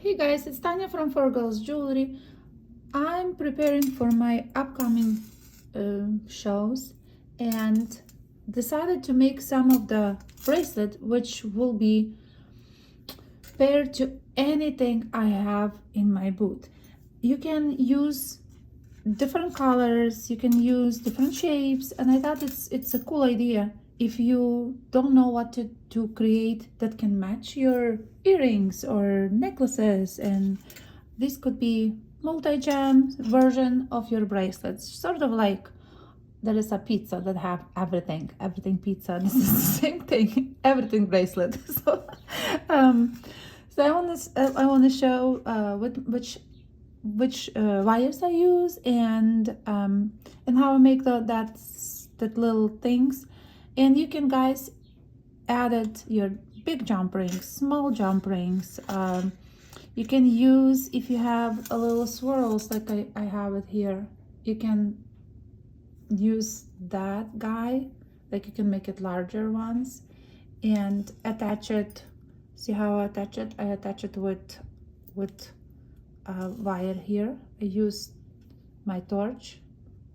Hey guys, it's Tanya from 4 Girls Jewelry. I'm preparing for my upcoming shows and decided to make some of the bracelet which will be paired to anything I have in my booth. You can use different colors, you can use different shapes, and I thought it's a cool idea if you don't know what to create that can match your earrings or necklaces, and this could be multi-gem version of your bracelets, sort of like there is a pizza that have everything pizza. This is the same thing, everything bracelet. So I want to show which wires I use, and how I make that little things. And you can guys add it your big jump rings, small jump rings. You can use, if you have a little swirls like I have it here, you can use that guy, like you can make it larger ones and attach it. See how I attach it? I attach it with wire here. I use my torch,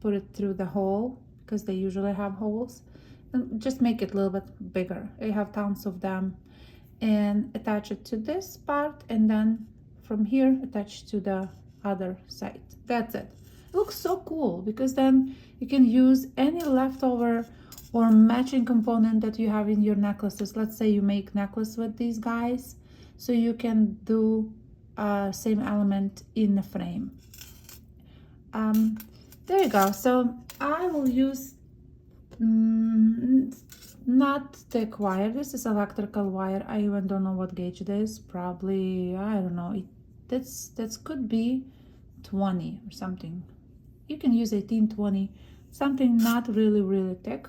put it through the hole because they usually have holes, and just make it a little bit bigger. I have tons of them, and attach it to this part, and then from here attach to the other side. That's it. It looks so cool because then you can use any leftover or matching component that you have in your necklaces. Let's say you make necklace with these guys, so you can do same element in the frame. There you go. So I will use not thick wire. This is electrical wire. I even don't know what gauge it is. Probably, I don't know. That's could be 20 or something. You can use 18, 20, something not really thick.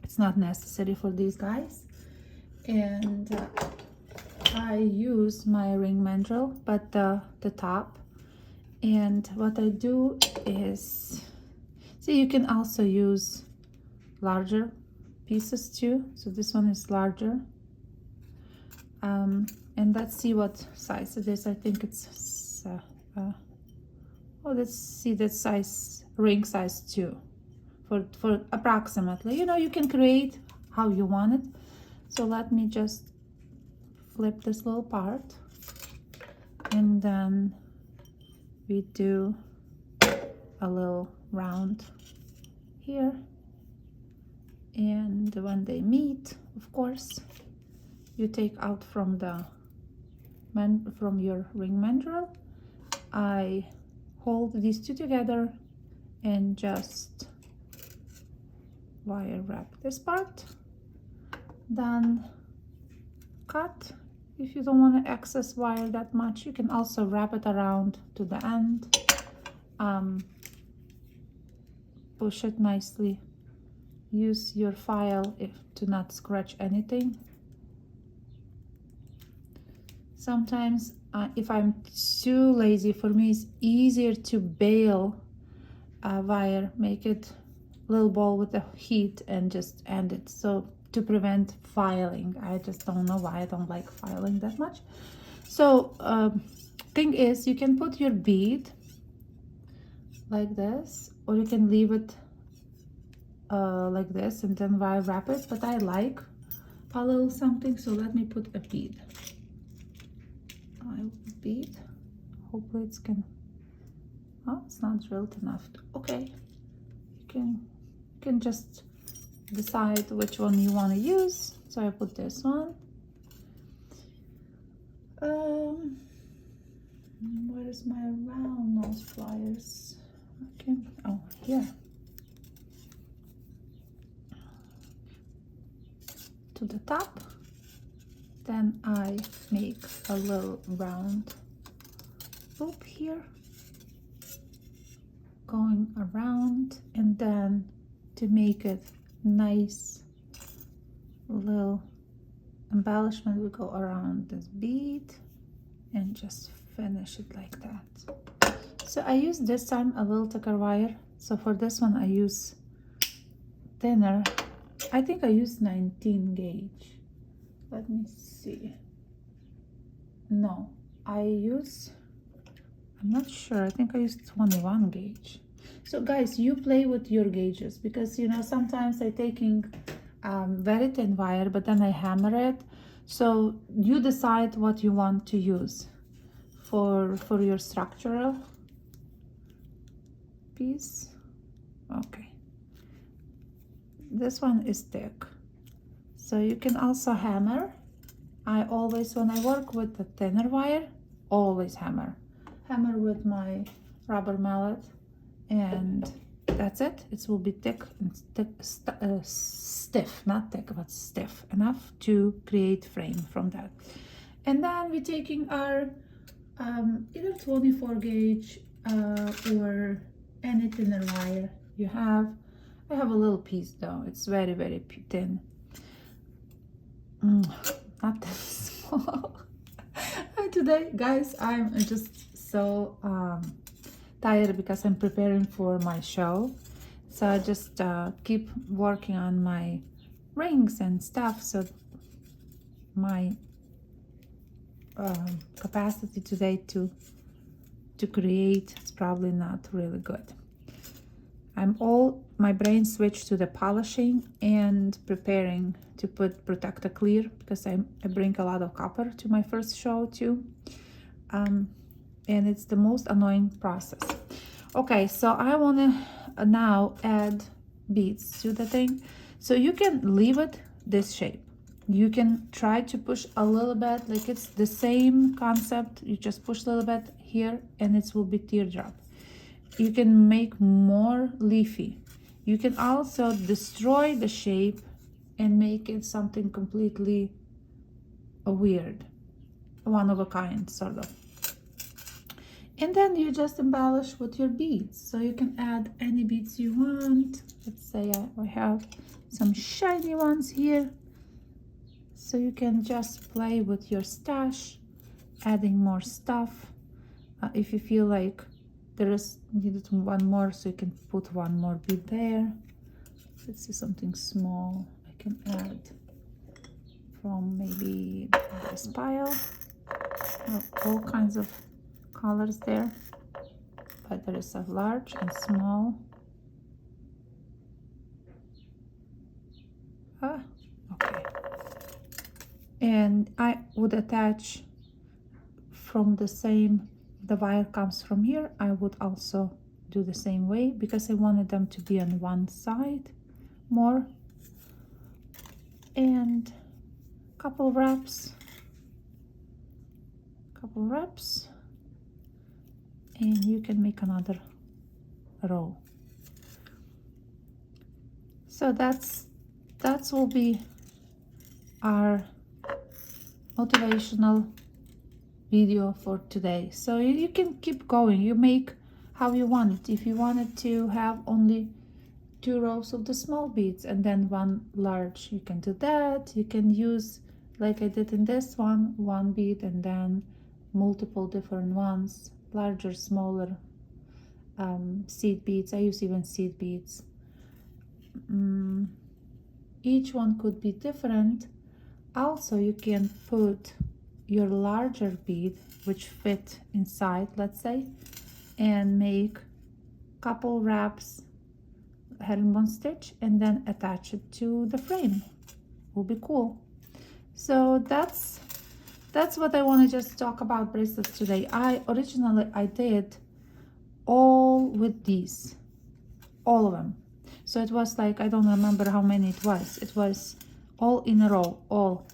It's not necessary for these guys. And I use my ring mandrel, but the top. And what I do is, see, you can also use larger pieces too. So this one is larger. And let's see what size it is. I think it's oh, let's see, that size, ring size 2 for approximately. You know, you can create how you want it. So let me just flip this little part, and then we do a little round here. And when they meet, of course, you take out from your ring mandrel. I hold these two together and just wire wrap this part, then cut. If you don't want to excess wire that much, you can also wrap it around to the end, push it nicely. Use your file to not scratch anything. Sometimes if I'm too lazy, for me it's easier to bail a wire, make it a little ball with the heat and just end it, so to prevent filing. I just don't know why I don't like filing that much. So thing is, you can put your bead like this, or you can leave it like this and then wire wrap it, but I like a little something, so let me put a bead. Bead, hopefully it's it's not drilled enough. Okay, you can just decide which one you want to use. So I put this one. Where is my round nose pliers? Okay, oh, here. To the top. Then I make a little round loop here, going around, and then to make it nice little embellishment, we go around this bead and just finish it like that. So I use this time a little thicker wire. So for this one I use thinner. I think I use 19 gauge. Let me see. No, I use, I'm not sure, I think I used 21 gauge. So guys, you play with your gauges, because you know sometimes I taking very thin wire, but then I hammer it. So you decide what you want to use for your structural piece. Okay, this one is thick, so you can also hammer. I always, when I work with the thinner wire, always hammer with my rubber mallet, and that's it. It will be thick and stiff, not thick, but stiff enough to create frame from that. And then we're taking our either 24 gauge or any thinner wire you have. I have a little piece though, it's very, very thin. Not that small. Today, guys, I'm just so tired because I'm preparing for my show. So I just keep working on my rings and stuff. So my capacity today to create is probably not really good. My brain switched to the polishing and preparing to put protector clear, because I bring a lot of copper to my first show too. And it's the most annoying process. Okay, so I want to now add beads to the thing. So you can leave it this shape. You can try to push a little bit, like it's the same concept. You just push a little bit here and it will be teardrop. You can make more leafy. You can also destroy the shape and make it something completely weird, one of a kind, sort of. And then you just embellish with your beads. So you can add any beads you want. Let's say I have some shiny ones here. So you can just play with your stash, adding more stuff. If you feel like there is needed one more, so you can put one more bead there. Let's see, something small I can add from maybe this pile. I have all kinds of colors there, but there is a large and small. Okay. And I would attach from the same, the wire comes from here, I would also do the same way, because I wanted them to be on one side more. And couple wraps, and you can make another row. So that will be our motivational video for today. So you can keep going, you make how you want it. If you wanted to have only 2 rows of the small beads and then 1 large, you can do that. You can use, like I did in this one bead and then multiple different ones, larger, smaller seed beads. I use even seed beads. Each one could be different. Also, you can put your larger bead, which fit inside, let's say, and make couple wraps, herringbone stitch, and then attach it to the frame. Will be cool. So that's what I want to just talk about bracelets today. Originally I did all with these, all of them. So it was like, I don't remember how many it was all in a row, all,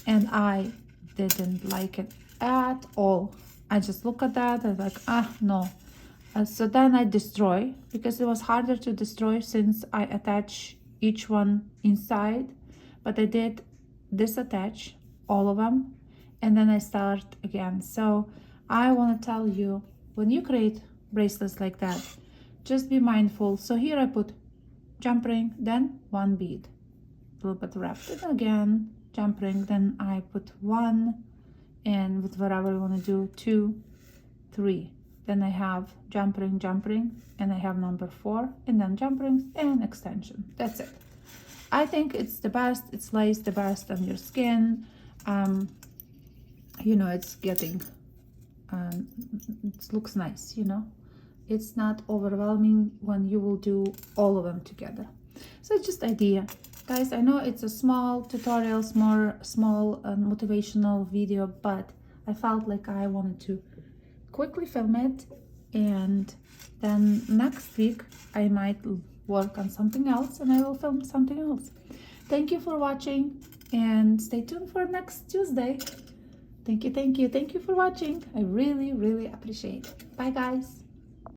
and I didn't like it at all. I just look at that and like, no. So then I destroy, because it was harder to destroy since I attach each one inside, but I did disattach all of them and then I start again. So I want to tell you, when you create bracelets like that, just be mindful. So here I put jump ring, then 1 bead, a little bit wrapped, and again jump ring, then I put 1, and with whatever I want to do, 2, 3, then I have jump ring, and I have number 4, and then jump rings and extension. That's it. I think it's the best. It lays the best on your skin. You know, it's getting it looks nice, you know. It's not overwhelming when you will do all of them together. So it's just idea, guys. I know it's a small tutorial, small motivational video, but I felt like I wanted to quickly film it, and then next week I might work on something else and I will film something else. Thank you for watching, and stay tuned for next Tuesday. Thank you for watching. I really appreciate it. Bye guys.